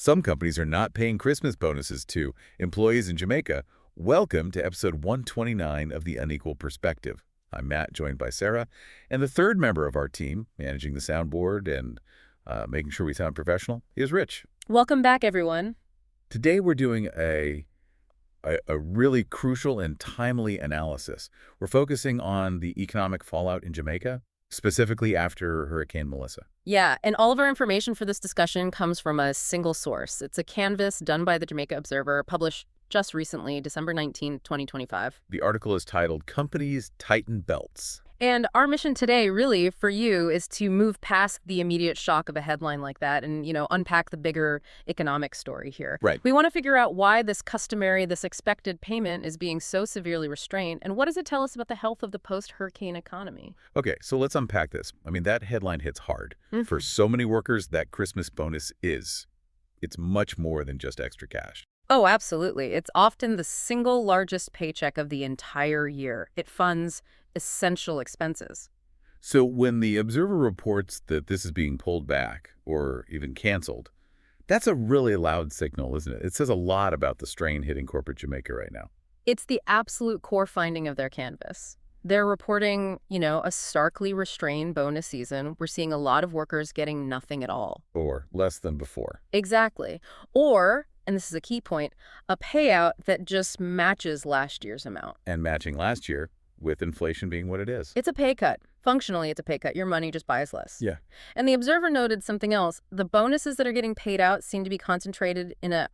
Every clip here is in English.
Some companies are not paying Christmas bonuses to employees in Jamaica. Welcome to episode 129 of The Unequal Perspective. I'm Matt, joined by Sarah, and the third member of our team, managing the soundboard and making sure we sound professional, is Rich. Welcome back, everyone. Today we're doing a really crucial and timely analysis. We're focusing on the economic fallout in Jamaica, specifically after Hurricane Melissa. Yeah, and all of our information for this discussion comes from a single source. It's a canvas done by the Jamaica Observer, published just recently, December 19, 2025. The article is titled, Companies Tighten Belts. And our mission today, really, for you, is to move past the immediate shock of a headline like that and, unpack the bigger economic story here. Right. We want to figure out why this expected payment is being so severely restrained, and what does it tell us about the health of the post-hurricane economy? Okay, so let's unpack this. That headline hits hard. For so many workers, that Christmas bonus it's much more than just extra cash. Oh, absolutely. It's often the single largest paycheck of the entire year. It funds essential expenses. So when the Observer reports that this is being pulled back or even canceled, that's a really loud signal, isn't it? It says a lot about the strain hitting corporate Jamaica right now. It's the absolute core finding of their canvas. They're reporting, a starkly restrained bonus season. We're seeing a lot of workers getting nothing at all. Or less than before. Exactly. Or, and this is a key point, a payout that just matches last year's amount. And matching last year, with inflation being what it is. It's a pay cut. Functionally, it's a pay cut. Your money just buys less. Yeah. And the Observer noted something else. The bonuses that are getting paid out seem to be concentrated in a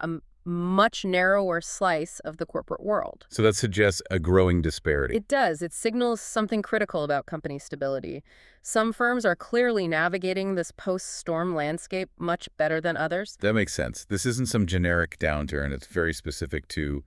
much narrower slice of the corporate world. So that suggests a growing disparity. It does. It signals something critical about company stability. Some firms are clearly navigating this post-storm landscape much better than others. That makes sense. This isn't some generic downturn. It's very specific to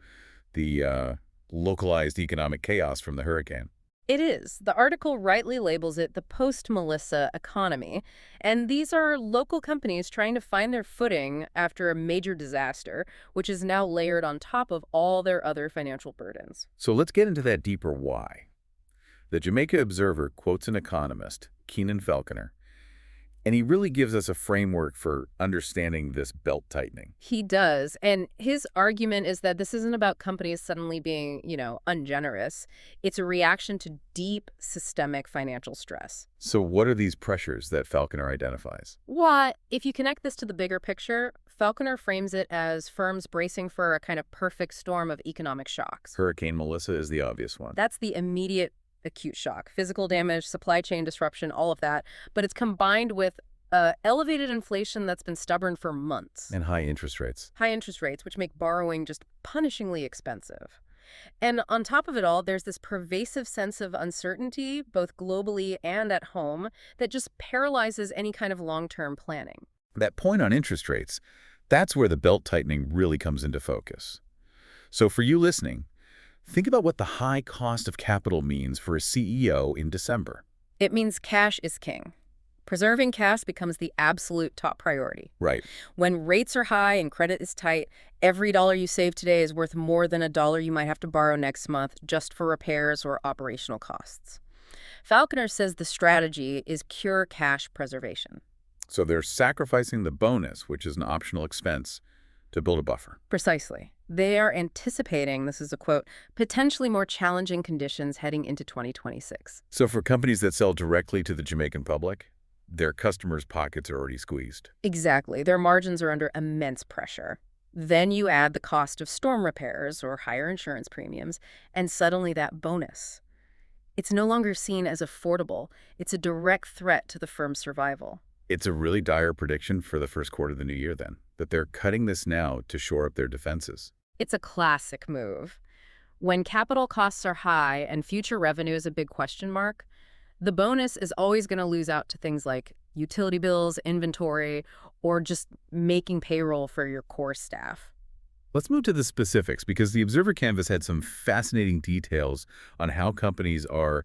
the localized economic chaos from the hurricane. It is. The article rightly labels it the post-Melissa economy, and these are local companies trying to find their footing after a major disaster, which is now layered on top of all their other financial burdens. So let's get into that deeper why. The Jamaica Observer quotes an economist, Keenan Falconer, and he really gives us a framework for understanding this belt tightening. He does. And his argument is that this isn't about companies suddenly being, ungenerous. It's a reaction to deep systemic financial stress. So what are these pressures that Falconer identifies? If you connect this to the bigger picture, Falconer frames it as firms bracing for a kind of perfect storm of economic shocks. Hurricane Melissa is the obvious one. That's the immediate acute shock, physical damage, supply chain disruption, all of that. But it's combined with elevated inflation that's been stubborn for months. And high interest rates. High interest rates, which make borrowing just punishingly expensive. And on top of it all, there's this pervasive sense of uncertainty, both globally and at home, that just paralyzes any kind of long-term planning. That point on interest rates, that's where the belt tightening really comes into focus. So for you listening, think about what the high cost of capital means for a CEO in December. It means cash is king. Preserving cash becomes the absolute top priority. Right. When rates are high and credit is tight, every dollar you save today is worth more than a dollar you might have to borrow next month just for repairs or operational costs. Falconer says the strategy is pure cash preservation. So they're sacrificing the bonus, which is an optional expense, to build a buffer. Precisely. They are anticipating, this is a quote, potentially more challenging conditions heading into 2026. So for companies that sell directly to the Jamaican public, their customers' pockets are already squeezed. Exactly. Their margins are under immense pressure. Then you add the cost of storm repairs or higher insurance premiums, and suddenly that bonus. It's no longer seen as affordable. It's a direct threat to the firm's survival. It's a really dire prediction for the first quarter of the new year, then, that they're cutting this now to shore up their defenses. It's a classic move. When capital costs are high and future revenue is a big question mark, the bonus is always going to lose out to things like utility bills, inventory, or just making payroll for your core staff. Let's move to the specifics, because the Observer Canvas had some fascinating details on how companies are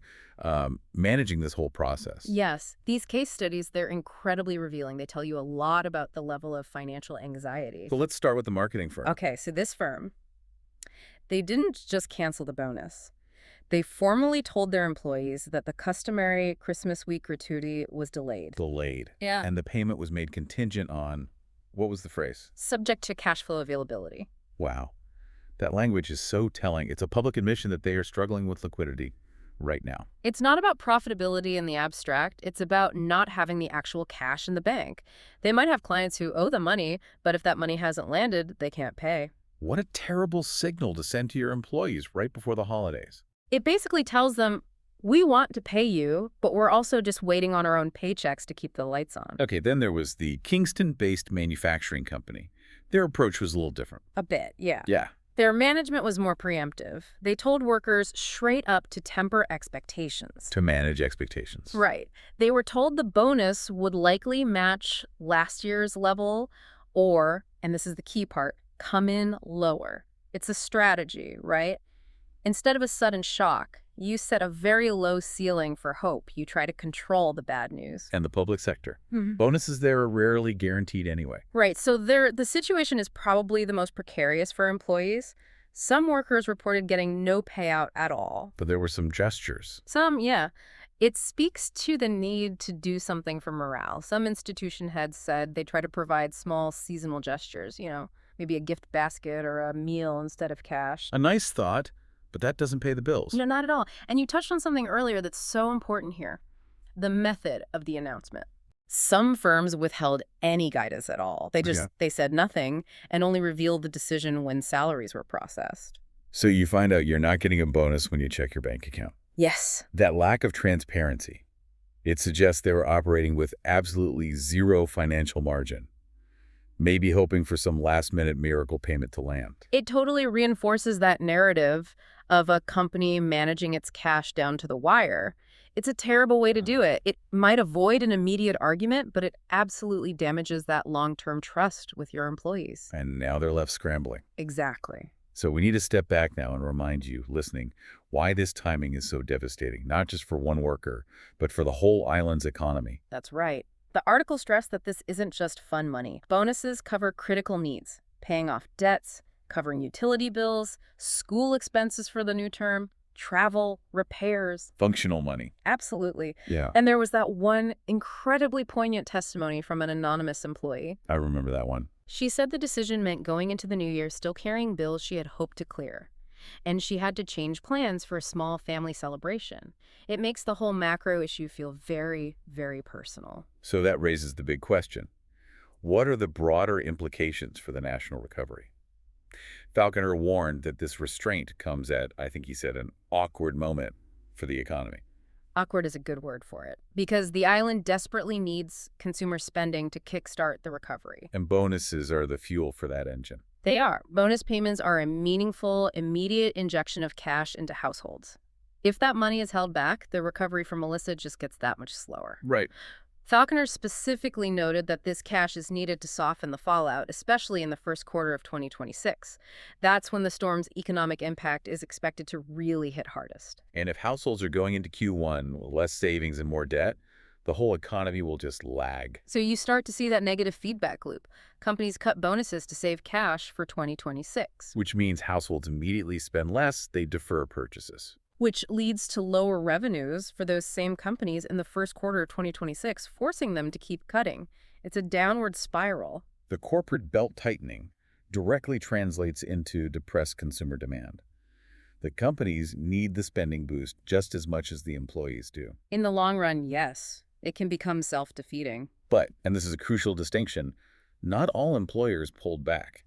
managing this whole process. Yes, these case studies, they're incredibly revealing. They tell you a lot about the level of financial anxiety. So let's start with the marketing firm. Okay, so this firm, they didn't just cancel the bonus. They formally told their employees that the customary Christmas week gratuity was delayed. Delayed. Yeah. And the payment was made contingent on What was the phrase? Subject to cash flow availability. Wow. That language is so telling. It's a public admission that they are struggling with liquidity right now. It's not about profitability in the abstract. It's about not having the actual cash in the bank. They might have clients who owe them money, but if that money hasn't landed, they can't pay. What a terrible signal to send to your employees right before the holidays. It basically tells them, we want to pay you, but we're also just waiting on our own paychecks to keep the lights on. Okay, then there was the Kingston-based manufacturing company. Their approach was a little different. A bit, yeah. Yeah. Their management was more preemptive. They told workers straight up to temper expectations. To manage expectations. Right. They were told the bonus would likely match last year's level or, and this is the key part, come in lower. It's a strategy, right? Instead of a sudden shock, you set a very low ceiling for hope. You try to control the bad news. And the public sector. Mhm. Bonuses there are rarely guaranteed anyway. Right, so the situation is probably the most precarious for employees. Some workers reported getting no payout at all. But there were some gestures. Some, yeah. It speaks to the need to do something for morale. Some institution heads said they try to provide small seasonal gestures, maybe a gift basket or a meal instead of cash. A nice thought, but that doesn't pay the bills. No, not at all. And you touched on something earlier that's so important here. The method of the announcement. Some firms withheld any guidance at all. They said nothing and only revealed the decision when salaries were processed. So you find out you're not getting a bonus when you check your bank account. Yes. That lack of transparency, it suggests they were operating with absolutely zero financial margin, maybe hoping for some last-minute miracle payment to land. It totally reinforces that narrative of a company managing its cash down to the wire. It's a terrible way to do it. It might avoid an immediate argument, but it absolutely damages that long-term trust with your employees. And now they're left scrambling. Exactly. So we need to step back now and remind you, listening, why this timing is so devastating, not just for one worker, but for the whole island's economy. That's right. The article stressed that this isn't just fun money. Bonuses cover critical needs, paying off debts, covering utility bills, school expenses for the new term, travel, repairs. Functional money. Absolutely. Yeah. And there was that one incredibly poignant testimony from an anonymous employee. I remember that one. She said the decision meant going into the new year still carrying bills she had hoped to clear. And she had to change plans for a small family celebration. It makes the whole macro issue feel very, very personal. So that raises the big question. What are the broader implications for the national recovery? Falconer warned that this restraint comes at, I think he said, an awkward moment for the economy. Awkward is a good word for it, because the island desperately needs consumer spending to kickstart the recovery. And bonuses are the fuel for that engine. They are. Bonus payments are a meaningful, immediate injection of cash into households. If that money is held back, the recovery for Melissa just gets that much slower. Right. Falconer specifically noted that this cash is needed to soften the fallout, especially in the first quarter of 2026. That's when the storm's economic impact is expected to really hit hardest. And if households are going into Q1 with less savings and more debt, the whole economy will just lag. So you start to see that negative feedback loop. Companies cut bonuses to save cash for 2026. Which means households immediately spend less, they defer purchases. Which leads to lower revenues for those same companies in the first quarter of 2026, forcing them to keep cutting. It's a downward spiral. The corporate belt tightening directly translates into depressed consumer demand. The companies need the spending boost just as much as the employees do. In the long run, yes, it can become self-defeating. But, and this is a crucial distinction, not all employers pulled back.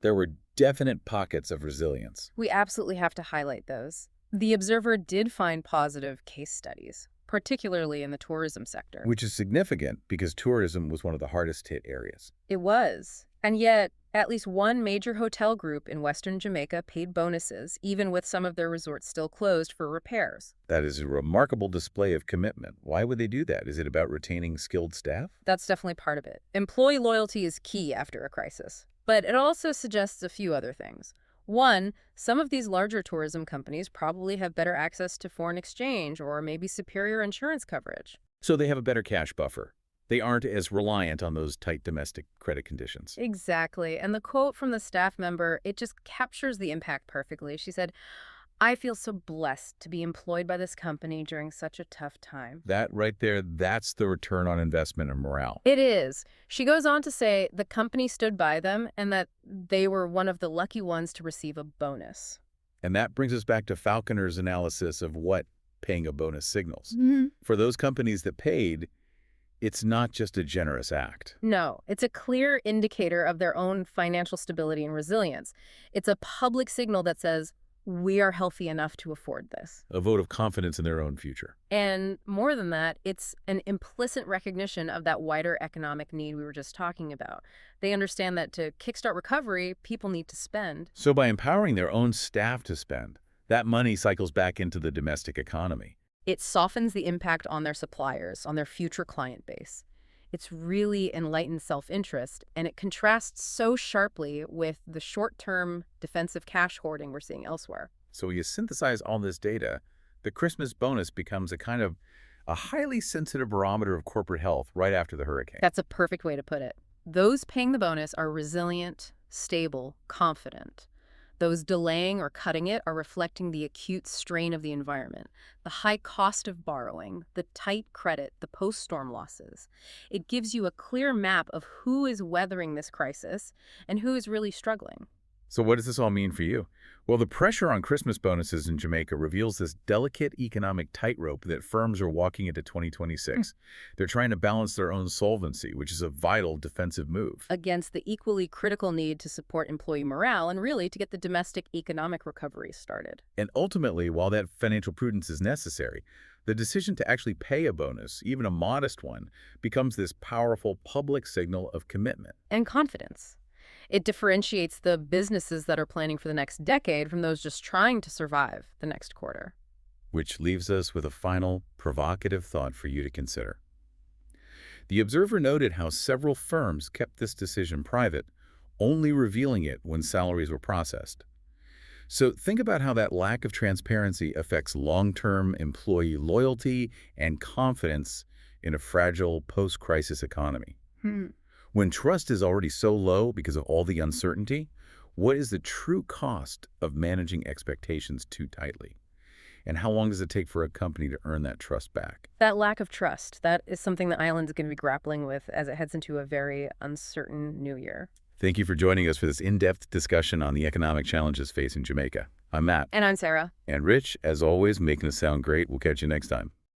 There were definite pockets of resilience. We absolutely have to highlight those. The Observer did find positive case studies, particularly in the tourism sector. Which is significant because tourism was one of the hardest hit areas. It was. And yet, at least one major hotel group in Western Jamaica paid bonuses, even with some of their resorts still closed for repairs. That is a remarkable display of commitment. Why would they do that? Is it about retaining skilled staff? That's definitely part of it. Employee loyalty is key after a crisis. But it also suggests a few other things. One, some of these larger tourism companies probably have better access to foreign exchange or maybe superior insurance coverage. So they have a better cash buffer. They aren't as reliant on those tight domestic credit conditions. Exactly. And the quote from the staff member, it just captures the impact perfectly. She said, I feel so blessed to be employed by this company during such a tough time. That right there, that's the return on investment and morale. It is. She goes on to say the company stood by them and that they were one of the lucky ones to receive a bonus. And that brings us back to Falconer's analysis of what paying a bonus signals. Hmm. For those companies that paid, it's not just a generous act. No, it's a clear indicator of their own financial stability and resilience. It's a public signal that says, we are healthy enough to afford this. A vote of confidence in their own future. And more than that, it's an implicit recognition of that wider economic need we were just talking about. They understand that to kickstart recovery, people need to spend. So by empowering their own staff to spend, that money cycles back into the domestic economy. It softens the impact on their suppliers, on their future client base. It's really enlightened self-interest, and it contrasts so sharply with the short-term defensive cash hoarding we're seeing elsewhere. So you synthesize all this data, the Christmas bonus becomes a highly sensitive barometer of corporate health right after the hurricane. That's a perfect way to put it. Those paying the bonus are resilient, stable, confident. Those delaying or cutting it are reflecting the acute strain of the environment, the high cost of borrowing, the tight credit, the post-storm losses. It gives you a clear map of who is weathering this crisis and who is really struggling. So what does this all mean for you? Well, the pressure on Christmas bonuses in Jamaica reveals this delicate economic tightrope that firms are walking into 2026. They're trying to balance their own solvency, which is a vital defensive move. Against the equally critical need to support employee morale and really to get the domestic economic recovery started. And ultimately, while that financial prudence is necessary, the decision to actually pay a bonus, even a modest one, becomes this powerful public signal of commitment. And confidence. It differentiates the businesses that are planning for the next decade from those just trying to survive the next quarter. Which leaves us with a final, provocative thought for you to consider. The Observer noted how several firms kept this decision private, only revealing it when salaries were processed. So think about how that lack of transparency affects long-term employee loyalty and confidence in a fragile post-crisis economy. When trust is already so low because of all the uncertainty, what is the true cost of managing expectations too tightly? And how long does it take for a company to earn that trust back? That lack of trust, that is something the island is going to be grappling with as it heads into a very uncertain new year. Thank you for joining us for this in-depth discussion on the economic challenges facing Jamaica. I'm Matt. And I'm Sarah. And Rich, as always, making us sound great. We'll catch you next time.